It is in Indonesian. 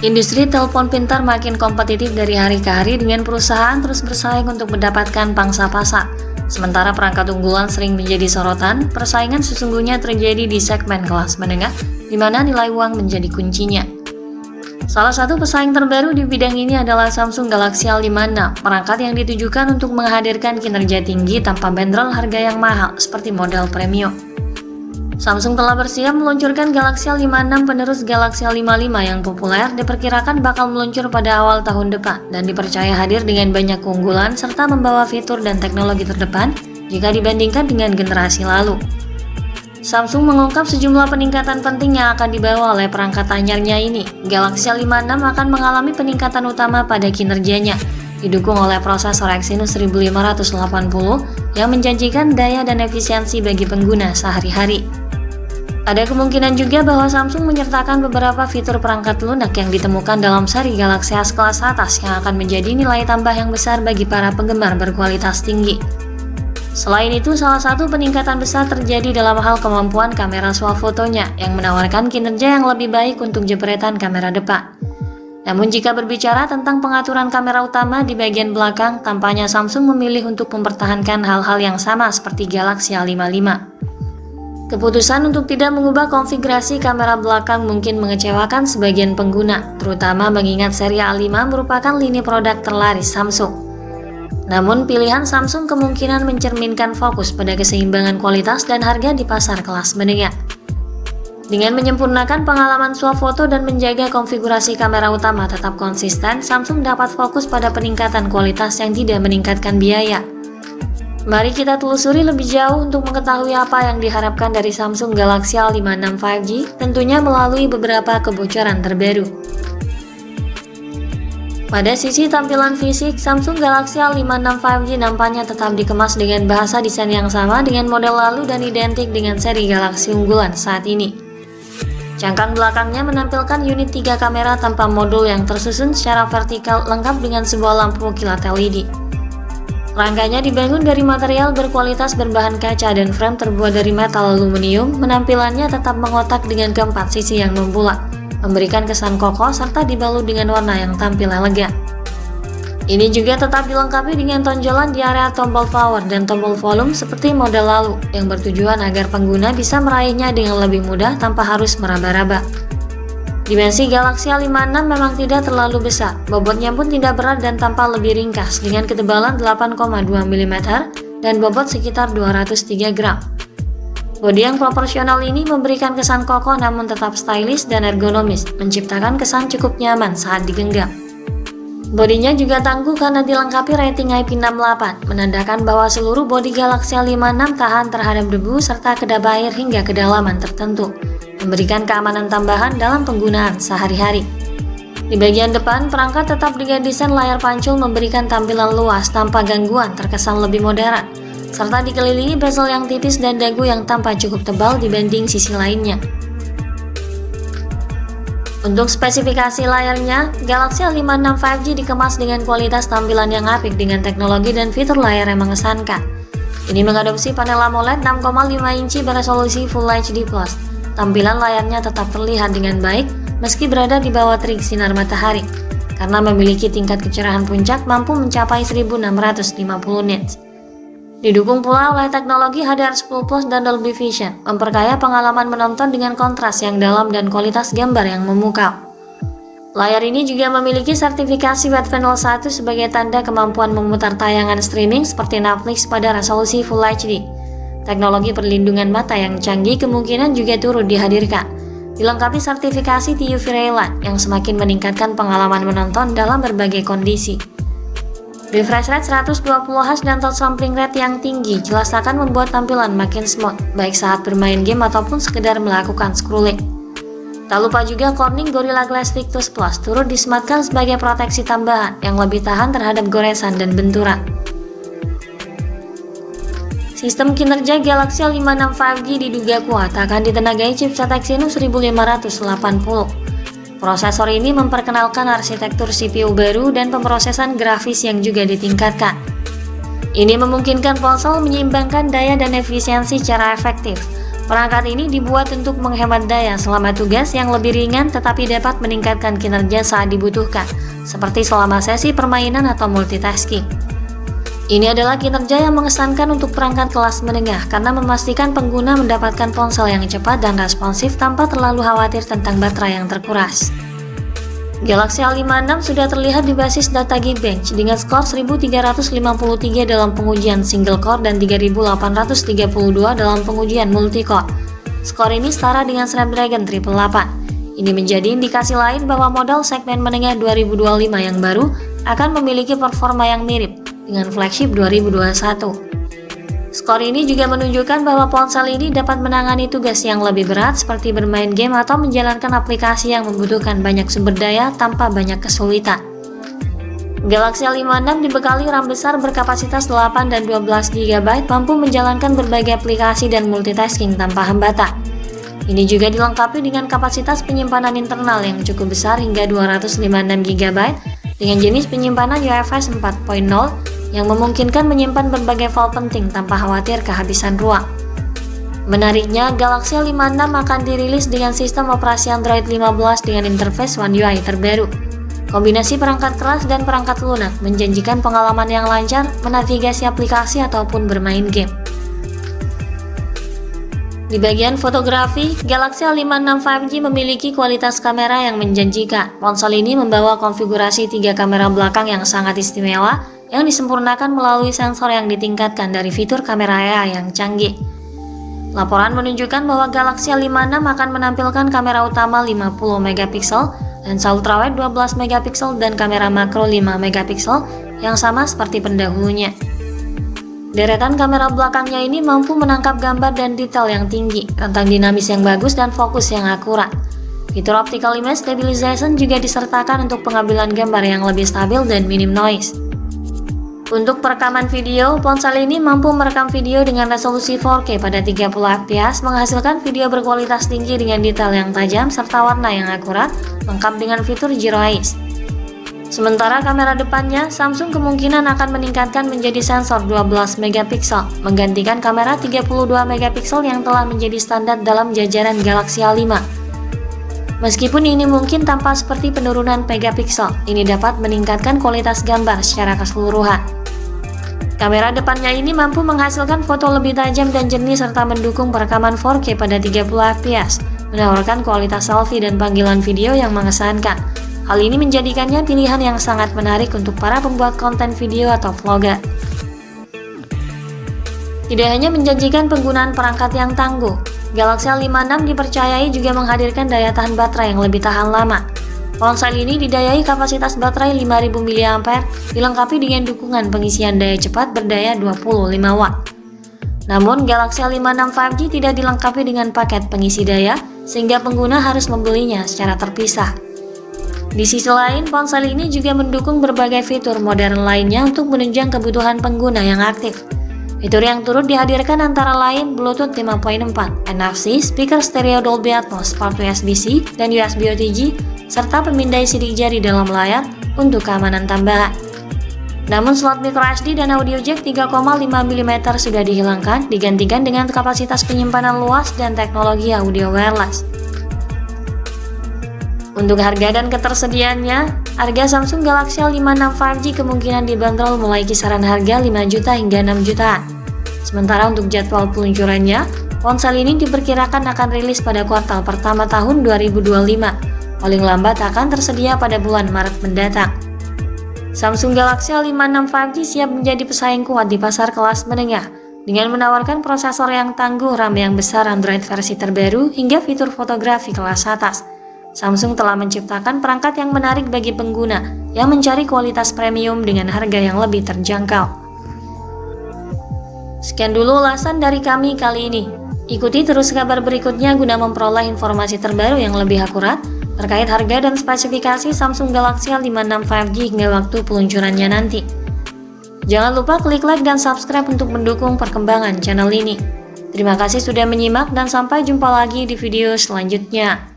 Industri telepon pintar makin kompetitif dari hari ke hari dengan perusahaan terus bersaing untuk mendapatkan pangsa pasar. Sementara perangkat unggulan sering menjadi sorotan, persaingan sesungguhnya terjadi di segmen kelas menengah, di mana nilai uang menjadi kuncinya. Salah satu pesaing terbaru di bidang ini adalah Samsung Galaxy A56, perangkat yang ditujukan untuk menghadirkan kinerja tinggi tanpa bandrol harga yang mahal seperti model premium. Samsung telah bersiap meluncurkan Galaxy A56 penerus Galaxy A55 yang populer diperkirakan bakal meluncur pada awal tahun depan dan dipercaya hadir dengan banyak keunggulan serta membawa fitur dan teknologi terdepan jika dibandingkan dengan generasi lalu. Samsung mengungkap sejumlah peningkatan penting yang akan dibawa oleh perangkat anyarnya ini. Galaxy A56 akan mengalami peningkatan utama pada kinerjanya, didukung oleh prosesor Exynos 1580 yang menjanjikan daya dan efisiensi bagi pengguna sehari-hari. Ada kemungkinan juga bahwa Samsung menyertakan beberapa fitur perangkat lunak yang ditemukan dalam seri Galaxy S kelas atas yang akan menjadi nilai tambah yang besar bagi para penggemar berkualitas tinggi. Selain itu, salah satu peningkatan besar terjadi dalam hal kemampuan kamera swafotonya yang menawarkan kinerja yang lebih baik untuk jepretan kamera depan. Namun jika berbicara tentang pengaturan kamera utama di bagian belakang, tampaknya Samsung memilih untuk mempertahankan hal-hal yang sama seperti Galaxy A55. Keputusan untuk tidak mengubah konfigurasi kamera belakang mungkin mengecewakan sebagian pengguna, terutama mengingat seri A5 merupakan lini produk terlaris Samsung. Namun pilihan Samsung kemungkinan mencerminkan fokus pada keseimbangan kualitas dan harga di pasar kelas menengah. Dengan menyempurnakan pengalaman swafoto dan menjaga konfigurasi kamera utama tetap konsisten, Samsung dapat fokus pada peningkatan kualitas yang tidak meningkatkan biaya. Mari kita telusuri lebih jauh untuk mengetahui apa yang diharapkan dari Samsung Galaxy A56 5G, tentunya melalui beberapa kebocoran terbaru. Pada sisi tampilan fisik, Samsung Galaxy A56 5G nampaknya tetap dikemas dengan bahasa desain yang sama dengan model lalu dan identik dengan seri Galaxy unggulan saat ini. Cangkang belakangnya menampilkan unit 3 kamera tanpa modul yang tersusun secara vertikal lengkap dengan sebuah lampu kilat LED. Rangkanya dibangun dari material berkualitas berbahan kaca dan frame terbuat dari metal aluminium. Penampilannya tetap mengotak dengan keempat sisi yang membulat, memberikan kesan kokoh serta dibalut dengan warna yang tampil elegan. Ini juga tetap dilengkapi dengan tonjolan di area tombol power dan tombol volume seperti model lalu, yang bertujuan agar pengguna bisa meraihnya dengan lebih mudah tanpa harus meraba-raba. Dimensi Galaxy A56 memang tidak terlalu besar, bobotnya pun tidak berat dan tampak lebih ringkas dengan ketebalan 8,2 mm dan bobot sekitar 203 gram. Bodi yang proporsional ini memberikan kesan kokoh namun tetap stylish dan ergonomis, menciptakan kesan cukup nyaman saat digenggam. Bodinya juga tangguh karena dilengkapi rating IP68, menandakan bahwa seluruh bodi Galaxy A56 tahan terhadap debu serta kedap air hingga kedalaman tertentu, memberikan keamanan tambahan dalam penggunaan sehari-hari. Di bagian depan, perangkat tetap dengan desain layar pancul memberikan tampilan luas tanpa gangguan terkesan lebih modern, serta dikelilingi bezel yang tipis dan dagu yang tampak cukup tebal dibanding sisi lainnya. Untuk spesifikasi layarnya, Galaxy A56 5G dikemas dengan kualitas tampilan yang apik dengan teknologi dan fitur layar yang mengesankan. Ini mengadopsi panel AMOLED 6,5 inci beresolusi Full HD+. Tampilan layarnya tetap terlihat dengan baik meski berada di bawah terik sinar matahari, karena memiliki tingkat kecerahan puncak mampu mencapai 1650 nits. Didukung pula oleh teknologi HDR10 Plus dan Dolby Vision, memperkaya pengalaman menonton dengan kontras yang dalam dan kualitas gambar yang memukau. Layar ini juga memiliki sertifikasi Wide Panel 1 sebagai tanda kemampuan memutar tayangan streaming seperti Netflix pada resolusi Full HD. Teknologi perlindungan mata yang canggih kemungkinan juga turut dihadirkan, dilengkapi sertifikasi TUV Reline yang semakin meningkatkan pengalaman menonton dalam berbagai kondisi. Refresh rate 120Hz dan touch sampling rate yang tinggi jelas akan membuat tampilan makin smooth, baik saat bermain game ataupun sekedar melakukan scrolling. Tak lupa juga Corning Gorilla Glass Victus Plus turut disematkan sebagai proteksi tambahan yang lebih tahan terhadap goresan dan benturan. Sistem kinerja Galaxy A56 5G diduga kuat akan ditenagai chipset Exynos 1580. Prosesor ini memperkenalkan arsitektur CPU baru dan pemrosesan grafis yang juga ditingkatkan. Ini memungkinkan ponsel menyeimbangkan daya dan efisiensi secara efektif, Perangkat ini dibuat untuk menghemat daya selama tugas yang lebih ringan tetapi dapat meningkatkan kinerja saat dibutuhkan, seperti selama sesi permainan atau multitasking. Ini adalah kinerja yang mengesankan untuk perangkat kelas menengah karena memastikan pengguna mendapatkan ponsel yang cepat dan responsif tanpa terlalu khawatir tentang baterai yang terkuras. Galaxy A56 sudah terlihat di basis data Geekbench dengan skor 1353 dalam pengujian single core dan 3832 dalam pengujian multi-core. Skor ini setara dengan Snapdragon 888. Ini menjadi indikasi lain bahwa model segmen menengah 2025 yang baru akan memiliki performa yang mirip dengan flagship 2021. Skor ini juga menunjukkan bahwa ponsel ini dapat menangani tugas yang lebih berat seperti bermain game atau menjalankan aplikasi yang membutuhkan banyak sumber daya tanpa banyak kesulitan. Galaxy A56 dibekali RAM besar berkapasitas 8 dan 12 GB mampu menjalankan berbagai aplikasi dan multitasking tanpa hambatan. Ini juga dilengkapi dengan kapasitas penyimpanan internal yang cukup besar hingga 256 GB dengan jenis penyimpanan UFS 4.0 yang memungkinkan menyimpan berbagai file penting tanpa khawatir kehabisan ruang. Menariknya, Galaxy A56 akan dirilis dengan sistem operasi Android 15 dengan interface One UI terbaru. Kombinasi perangkat keras dan perangkat lunak menjanjikan pengalaman yang lancar menavigasi aplikasi ataupun bermain game. Di bagian fotografi, Galaxy A56 5G memiliki kualitas kamera yang menjanjikan. Ponsel ini membawa konfigurasi 3 kamera belakang yang sangat istimewa yang disempurnakan melalui sensor yang ditingkatkan dari fitur kamera AI yang canggih. Laporan menunjukkan bahwa Galaxy A56 akan menampilkan kamera utama 50 megapiksel, lensa ultrawide 12 megapiksel dan kamera makro 5 megapiksel yang sama seperti pendahulunya. Deretan kamera belakangnya ini mampu menangkap gambar dan detail yang tinggi, rentang dinamis yang bagus dan fokus yang akurat. Fitur optical image stabilization juga disertakan untuk pengambilan gambar yang lebih stabil dan minim noise. Untuk perekaman video, ponsel ini mampu merekam video dengan resolusi 4K pada 30 fps, menghasilkan video berkualitas tinggi dengan detail yang tajam serta warna yang akurat, lengkap dengan fitur Zero Eyes. Sementara kamera depannya, Samsung kemungkinan akan meningkatkan menjadi sensor 12 megapiksel, menggantikan kamera 32 megapiksel yang telah menjadi standar dalam jajaran Galaxy A5. Meskipun ini mungkin tampak seperti penurunan megapiksel, ini dapat meningkatkan kualitas gambar secara keseluruhan. Kamera depannya ini mampu menghasilkan foto lebih tajam dan jernih serta mendukung perekaman 4K pada 30 fps, menawarkan kualitas selfie dan panggilan video yang mengesankan. Hal ini menjadikannya pilihan yang sangat menarik untuk para pembuat konten video atau vlogger. Tidak hanya menjanjikan penggunaan perangkat yang tangguh, Galaxy A56 dipercayai juga menghadirkan daya tahan baterai yang lebih tahan lama. Ponsel ini didayai kapasitas baterai 5000 mAh, dilengkapi dengan dukungan pengisian daya cepat berdaya 25 Watt. Namun, Galaxy A56 5G tidak dilengkapi dengan paket pengisi daya, sehingga pengguna harus membelinya secara terpisah. Di sisi lain, ponsel ini juga mendukung berbagai fitur modern lainnya untuk menunjang kebutuhan pengguna yang aktif. Fitur yang turut dihadirkan antara lain Bluetooth 5.4, NFC, speaker stereo Dolby Atmos, port USB-C, dan USB OTG, serta pemindai sidik jari dalam layar untuk keamanan tambahan. Namun slot microSD dan audio jack 3,5 mm sudah dihilangkan, digantikan dengan kapasitas penyimpanan luas dan teknologi audio wireless. Untuk harga dan ketersediaannya, harga Samsung Galaxy A56 5G kemungkinan dibanderol mulai kisaran harga 5 juta hingga 6 jutaan. Sementara untuk jadwal peluncurannya, ponsel ini diperkirakan akan rilis pada kuartal pertama tahun 2025. Paling lambat akan tersedia pada bulan Maret mendatang. Samsung Galaxy A56 5G siap menjadi pesaing kuat di pasar kelas menengah dengan menawarkan prosesor yang tangguh, RAM yang besar, Android versi terbaru, hingga fitur fotografi kelas atas. Samsung telah menciptakan perangkat yang menarik bagi pengguna yang mencari kualitas premium dengan harga yang lebih terjangkau. Sekian dulu ulasan dari kami kali ini. Ikuti terus kabar berikutnya guna memperoleh informasi terbaru yang lebih akurat terkait harga dan spesifikasi Samsung Galaxy A56 5G hingga waktu peluncurannya nanti. Jangan lupa klik like dan subscribe untuk mendukung perkembangan channel ini. Terima kasih sudah menyimak dan sampai jumpa lagi di video selanjutnya.